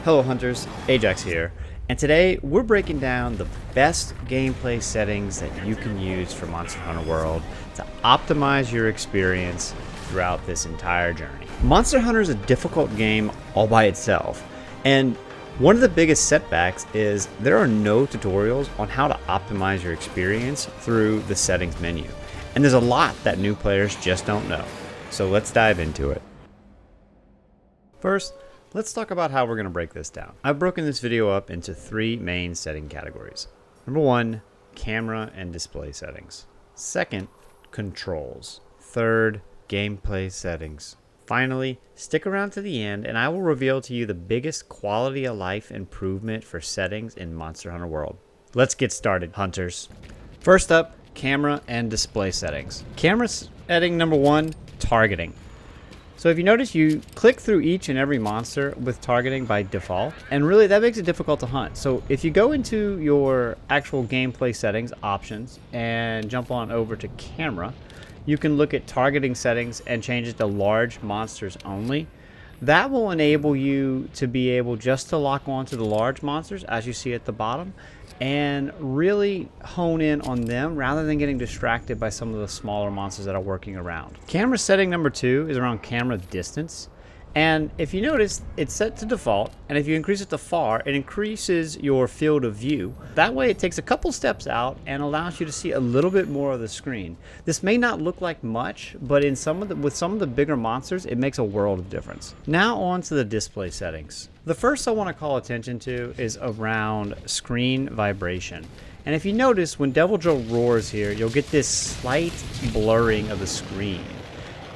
Hello hunters, Ajax here, and today we're breaking down the best gameplay settings that you can use for Monster Hunter World to optimize your experience throughout this entire journey. Monster Hunter is a difficult game all by itself, and one of the biggest setbacks is there are no tutorials on how to optimize your experience through the settings menu, and there's a lot that new players just don't know. So let's dive into it. First, let's talk about how we're going to break this down. I've broken this video up into three main setting categories. Number one, camera and display settings. Second, controls. Third, gameplay settings. Finally, stick around to the end and I will reveal to you the biggest quality of life improvement for settings in Monster Hunter World. Let's get started, hunters. First up, camera and display settings. Camera setting number one, targeting. So if you notice, you click through each and every monster with targeting by default, and really that makes it difficult to hunt. So if you go into your actual gameplay settings options and jump on over to camera, you can look at targeting settings and change it to large monsters only. That will enable you to be able just to lock on to the large monsters as you see at the bottom and really hone in on them rather than getting distracted by some of the smaller monsters that are working around. Camera setting number two is around camera distance. And if you notice, it's set to default, and if you increase it to far, it increases your field of view. That way it takes a couple steps out and allows you to see a little bit more of the screen. This may not look like much, but with some of the bigger monsters, it makes a world of difference. Now on to the display settings. The first I want to call attention to is around screen vibration. And if you notice, when Devil Joe roars here, you'll get this slight blurring of the screen.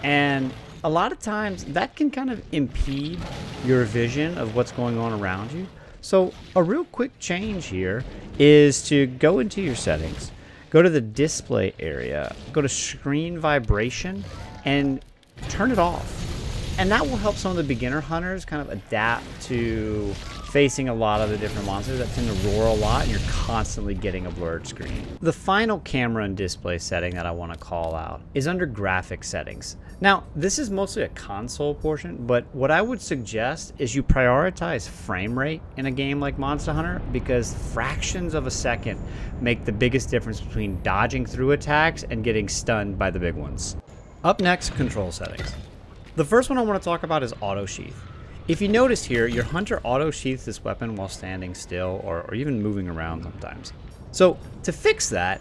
And a lot of times that can kind of impede your vision of what's going on around you. So a real quick change here is to go into your settings, go to the display area, go to screen vibration and turn it off. And that will help some of the beginner hunters kind of adapt to facing a lot of the different monsters that tend to roar a lot and you're constantly getting a blurred screen. The final camera and display setting that I want to call out is under graphic settings. Now, this is mostly a console portion, but what I would suggest is you prioritize frame rate in a game like Monster Hunter because fractions of a second make the biggest difference between dodging through attacks and getting stunned by the big ones. Up next, control settings. The first one I want to talk about is auto sheath. If you notice here, your hunter auto sheaths this weapon while standing still or even moving around sometimes. So to fix that,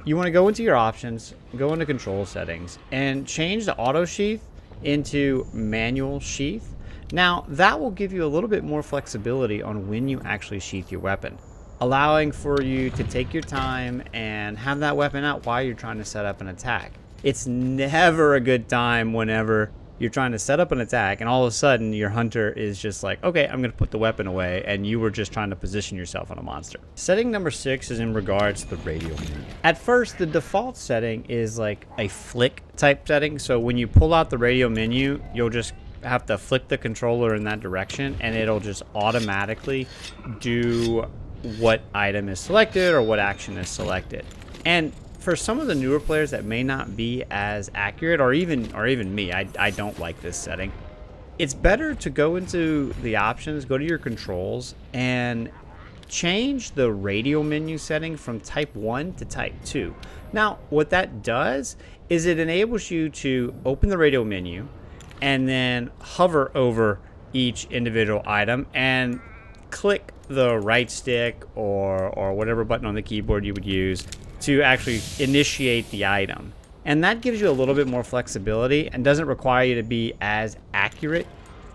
you want to go into your options, go into control settings, and change the auto sheath into manual sheath. Now that will give you a little bit more flexibility on when you actually sheath your weapon, allowing for you to take your time and have that weapon out while you're trying to set up an attack. It's never a good time whenever you're trying to set up an attack and all of a sudden your hunter is just like, okay, I'm going to put the weapon away, and you were just trying to position yourself on a monster. Setting number 6 is in regards to the radial menu. At first, the default setting is like a flick type setting. So when you pull out the radio menu, you'll just have to flick the controller in that direction and it'll just automatically do what item is selected or what action is selected. And for some of the newer players that may not be as accurate, or even me, I don't like this setting. It's better to go into the options, go to your controls, and change the radio menu setting from type 1 to type 2. Now, what that does is it enables you to open the radio menu and then hover over each individual item and click the right stick or whatever button on the keyboard you would use to actually initiate the item. And that gives you a little bit more flexibility and doesn't require you to be as accurate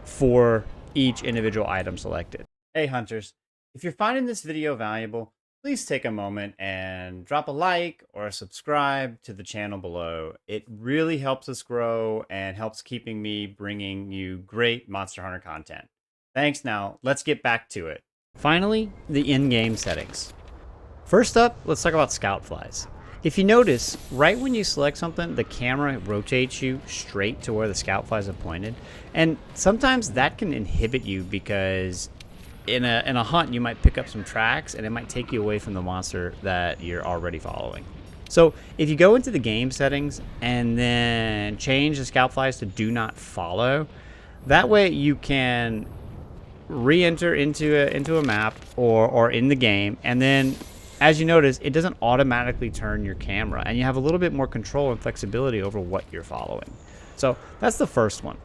for each individual item selected. Hey hunters, if you're finding this video valuable, please take a moment and drop a like or a subscribe to the channel below. It really helps us grow and helps keeping me bringing you great Monster Hunter content. Thanks. Now let's get back to it. Finally, the in-game settings. First up, let's talk about scout flies. If you notice, right when you select something, the camera rotates you straight to where the scout flies are pointed. And sometimes that can inhibit you because in a hunt, you might pick up some tracks and it might take you away from the monster that you're already following. So if you go into the game settings and then change the scout flies to do not follow, that way you can re-enter into a map or in the game, and then as you notice, it doesn't automatically turn your camera, and you have a little bit more control and flexibility over what you're following. So that's the first one.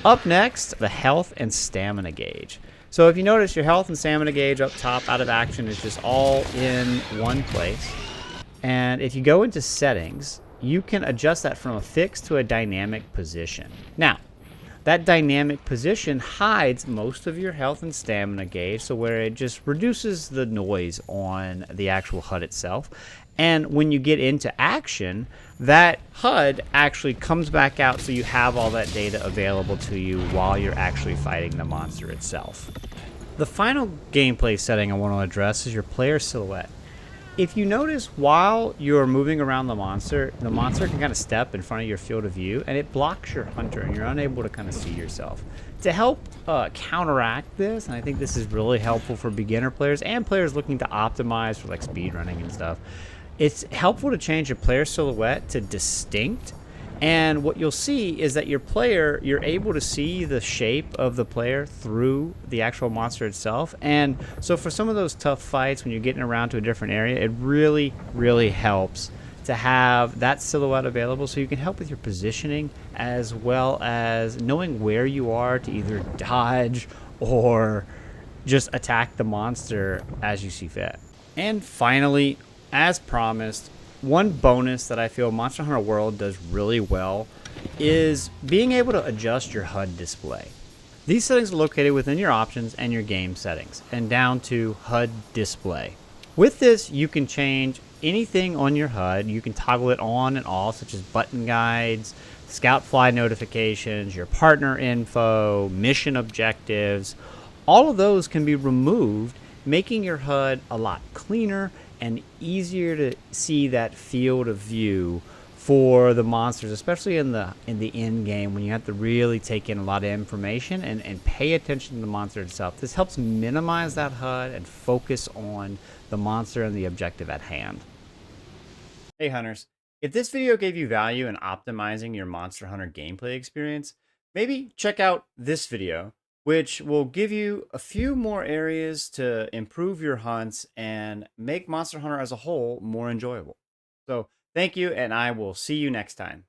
Up next, the health and stamina gauge. So if you notice, your health and stamina gauge up top out of action is just all in one place. And if you go into settings, you can adjust that from a fixed to a dynamic position. Now, that dynamic position hides most of your health and stamina gauge, so where it just reduces the noise on the actual HUD itself. And when you get into action, that HUD actually comes back out, so you have all that data available to you while you're actually fighting the monster itself. The final gameplay setting I want to address is your player silhouette. If you notice, while you're moving around the monster can kind of step in front of your field of view, and it blocks your hunter, and you're unable to kind of see yourself. To help counteract this, and I think this is really helpful for beginner players and players looking to optimize for like speedrunning and stuff, it's helpful to change your player silhouette to distinct. And what you'll see is that your player, you're able to see the shape of the player through the actual monster itself. And so for some of those tough fights, when you're getting around to a different area, it really, really helps to have that silhouette available, so you can help with your positioning as well as knowing where you are to either dodge or just attack the monster as you see fit. And finally, as promised, one bonus that I feel Monster Hunter World does really well is being able to adjust your HUD display. These settings are located within your options and your game settings, and down to HUD display. With this, you can change anything on your HUD. You can toggle it on and off, such as button guides, scout fly notifications, your partner info, mission objectives. All of those can be removed, making your HUD a lot cleaner and easier to see that field of view for the monsters, especially in the end game, when you have to really take in a lot of information and pay attention to the monster itself. This helps minimize that HUD and focus on the monster and the objective at hand. Hey hunters, if this video gave you value in optimizing your Monster Hunter gameplay experience, maybe check out this video, which will give you a few more areas to improve your hunts and make Monster Hunter as a whole more enjoyable. So thank you, and I will see you next time.